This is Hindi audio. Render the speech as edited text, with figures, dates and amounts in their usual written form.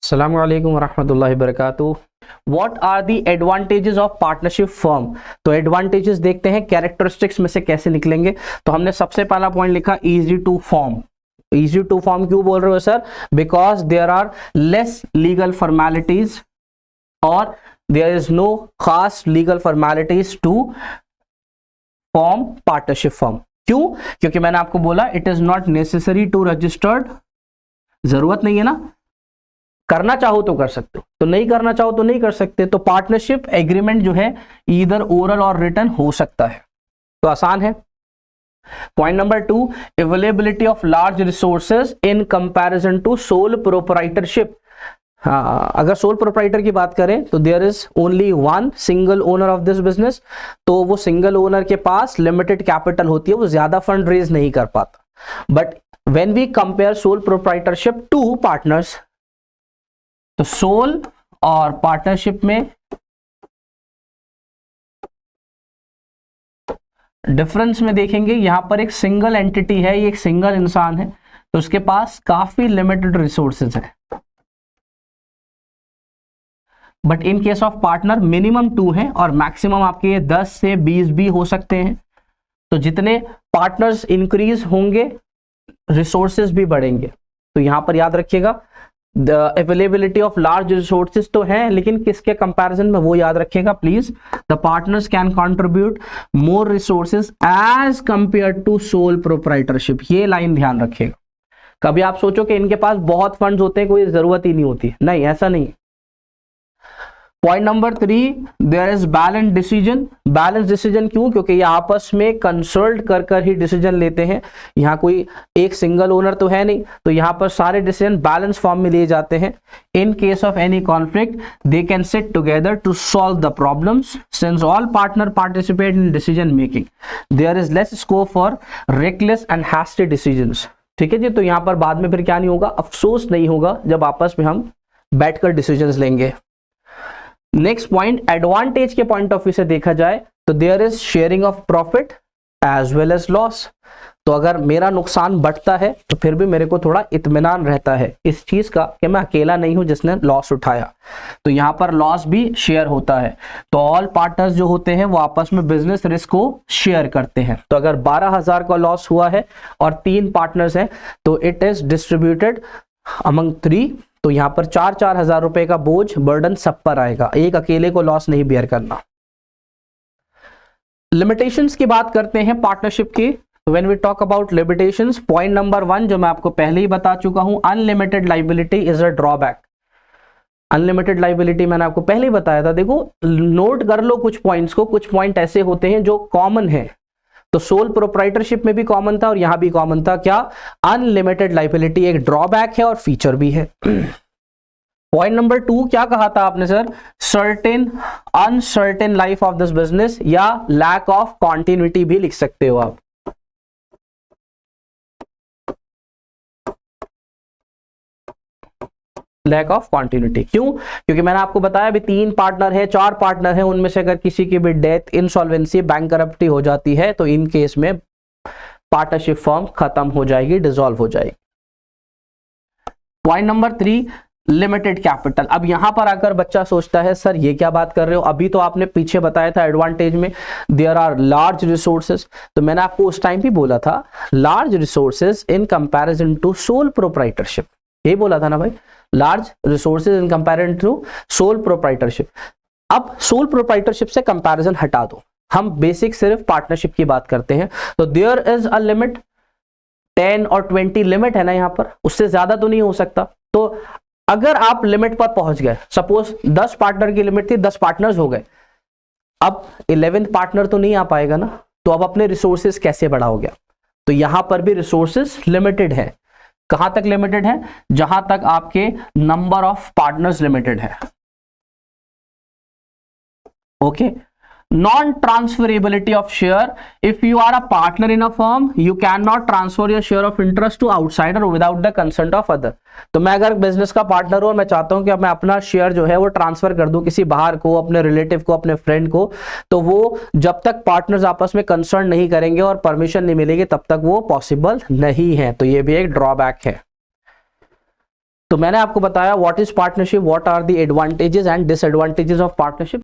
अस्सलामु अलैकुम वरहमतुल्लाहि वबरकातुहू। What are the advantages of partnership firm. तो एडवांटेजेस देखते हैं, कैरेक्टरिस्टिक्स में से कैसे निकलेंगे। तो हमने सबसे पहला पॉइंट लिखा easy to form. Easy to form क्यों बोल रहे हो sir? Because there are less legal formalities और देयर इज नो खास legal formalities to form partnership firm. क्यों? क्योंकि मैंने आपको बोला it is not necessary to registered. जरूरत नहीं है ना, करना चाहो तो कर सकते हो, तो नहीं करना चाहो तो नहीं कर सकते। तो पार्टनरशिप एग्रीमेंट जो है ईदर ओरल और रिटन हो सकता है, तो आसान है। Point number 2, availability of large resources in comparison to sole proprietorship. हाँ, अगर सोल प्रोप्राइटर की बात करें तो there is only one single owner of this business. तो वो सिंगल ओनर के पास लिमिटेड कैपिटल होती है, वो ज्यादा फंड रेज नहीं कर पाता। But when we compare sole proprietorship to partners, तो सोल और पार्टनरशिप में डिफरेंस में देखेंगे। यहां पर एक सिंगल एंटिटी है, ये एक सिंगल इंसान है, तो उसके पास काफी लिमिटेड रिसोर्सेज है। But in case of partner minimum 2 है और मैक्सिमम आपके 10 से 20 भी हो सकते हैं। तो जितने पार्टनर्स इंक्रीज होंगे रिसोर्सेज भी बढ़ेंगे। तो यहां पर याद रखिएगा the availability of large resources तो है, लेकिन किसके कंपैरिजन में वो याद रखिएगा please. The partners can contribute more resources as compare to sole proprietorship. ये लाइन ध्यान रखिएगा। कभी आप सोचो कि इनके पास बहुत फंड्स होते हैं, कोई जरूरत ही नहीं होती, नहीं, ऐसा नहीं। Point number 3, there is balance decision. Balance decision क्यों? क्योंकि ये आपस में कंसल्ट कर कर ही डिसीजन लेते हैं। यहाँ कोई एक सिंगल ओनर तो है नहीं, तो यहाँ पर सारे डिसीजन बैलेंस फॉर्म में लिए जाते हैं। In case of any conflict they can sit together to solve the problems since all partner participate in decision making. There is less scope for reckless and hasty decisions. ठीक है जी। तो यहाँ पर बाद में फिर क्या नहीं होगा, अफसोस नहीं होगा जब आपस में हम बैठकर डिसीजंस लेंगे। नेक्स्ट पॉइंट, एडवांटेज के पॉइंट ऑफ व्यू से देखा जाए तो there is sharing of profit as well as loss. तो अगर मेरा नुकसान बढ़ता है तो फिर भी मेरे को थोड़ा इत्मीनान रहता है इस चीज का कि मैं अकेला नहीं हूं जिसने लॉस उठाया। तो यहां पर लॉस भी शेयर होता है। तो ऑल पार्टनर्स जो होते हैं वो आपस में बिजनेस रिस्क को शेयर करते हैं। तो अगर 12,000 का लॉस हुआ है और 3 पार्टनर्स हैं तो इट इज डिस्ट्रीब्यूटेड अमंग 3। तो यहां पर 4-4 हजार रुपए का बोझ बर्डन सब पर आएगा, एक अकेले को लॉस नहीं बेयर करना। लिमिटेशंस की बात करते हैं पार्टनरशिप की। When we talk about limitations, point number 1 जो मैं आपको पहले ही बता चुका हूं, unlimited liability is a drawback. Unlimited liability मैंने आपको पहले ही बताया था। देखो, नोट कर लो कुछ पॉइंट्स को। कुछ पॉइंट ऐसे होते हैं जो कॉमन है, तो सोल प्रोप्राइटरशिप में भी कॉमन था और यहां भी कॉमन था। क्या? अनलिमिटेड लाइबिलिटी एक ड्रॉबैक है और फीचर भी है। पॉइंट नंबर 2 क्या कहा था आपने sir? Certain uncertain life of this business या लैक ऑफ कॉन्टिन्यूटी भी लिख सकते हो आप। लैक ऑफ कॉन्टिन्यूटी क्यों? क्योंकि मैंने आपको बताया अभी 3 पार्टनर है, 4 पार्टनर है, उनमें से अगर किसी की भी डेथ, इंसॉल्वेंसी, बैंकरप्टी हो जाती है तो इन केस में पार्टनरशिप फर्म खत्म हो जाएगी, डिसॉल्व हो जाएगी। Point number 3, limited capital. अब यहां पर आकर बच्चा सोचता है सर ये क्या बात कर रहे हो, अभी तो आपने पीछे बताया था एडवांटेज में देयर आर लार्ज रिसोर्सेज। तो मैंने आपको उस टाइम भी बोला था large resources in comparison to sole proprietorship, यही बोला था ना भाई, large resources in comparison to sole proprietorship. अब सोल प्रोप्राइटरशिप से कंपैरिजन हटा दो, हम बेसिक सिर्फ पार्टनरशिप की बात करते हैं। तो देयर इज अ लिमिट, 10 और 20 लिमिट है ना यहां पर, उससे ज्यादा तो नहीं हो सकता। तो अगर आप लिमिट पर पहुंच गए, सपोज 10 पार्टनर की लिमिट थी, 10 पार्टनर्स हो गए, अब 11th पार्टनर तो नहीं आ पाएगा ना, तो अब अपने रिसोर्सेज कैसे बढ़ाओगे? तो यहां पर भी रिसोर्सेज लिमिटेड है। कहां तक लिमिटेड है? जहां तक आपके नंबर ऑफ पार्टनर्स लिमिटेड है। Okay. Non transferability of share, if you are a partner in a firm you can not transfer your share of interest to outsider without the consent of other. तो मैं अगर बिजनेस का पार्टनर हूं और मैं चाहता हूं कि अब मैं अपना शेयर जो है वो ट्रांसफर कर दूं किसी बाहर को, अपने रिलेटिव को, अपने फ्रेंड को, तो वो जब तक पार्टनर्स आपस में कंसर्न नहीं करेंगे और परमिशन नहीं मिलेगी तब तक वो पॉसिबल नहीं है। तो ये भी एक ड्रॉबैक है। तो मैंने आपको बताया what is partnership, what are the advantages and disadvantages of partnership.